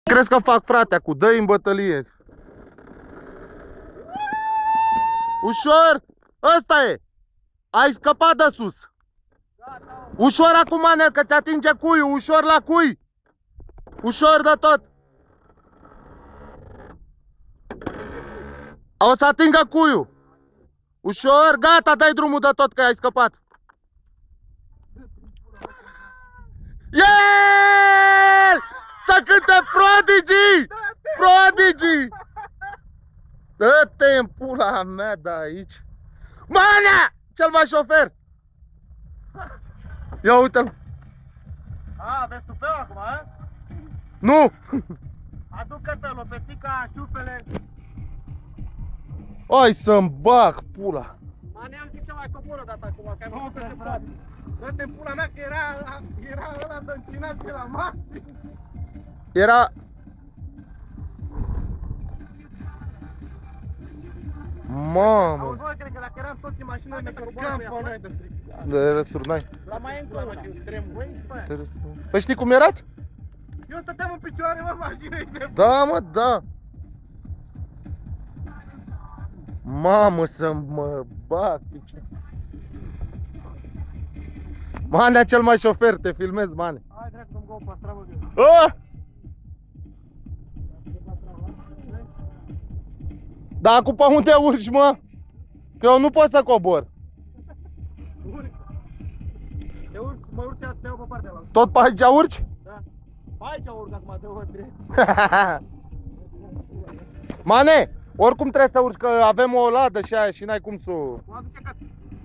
Crezi că fac fratea cu dă-i în bătălie. Ușor! Ăsta e! Ai scăpat de sus! Ușor acum, Manel, că ți atinge cuiul! Ușor la cui! Ușor de tot! O să atingă cuiul! Ușor! Gata, dai drumul de tot că ai scăpat! Yeah! Să cânte Prodigy! Prodigy! Dă-te în pula mea de aici! Manea! Cel mai șofer! Ia uite-l! A, vezi tupeu acum, a? Nu! Aducă-te lopetica, șupele. Hai să-mi bag pula! Mane, am zis să mai coboră data acum, că nu se poate. Dă-te în pula mea că era ăla de înclinație la maxim. Era... Mamă! Auzi, bă, cred că dacă eram toți în mașină, ne cărbam pe noi de strict. De răsturnai. La mai încolo, trembui, bă. Păi știi cum erați? Eu stăteam în picioare, mă, mașină, e Da, mă, da! Mamă, să mă bag picioare. Manea cel mai șofer, te filmez, Mane. Hai, dracu, să-mi gău pe stravă. Ah! Da, acum pe unde urci, mă? Că eu nu pot să cobor. Te urci, mă urci, te iau pe partea ala. Tot pe aici urci? Da. Aici urc acum, te văd drept. Mane, oricum trebuie să urci, că avem o ladă și aia și n-ai cum să... O aduce ca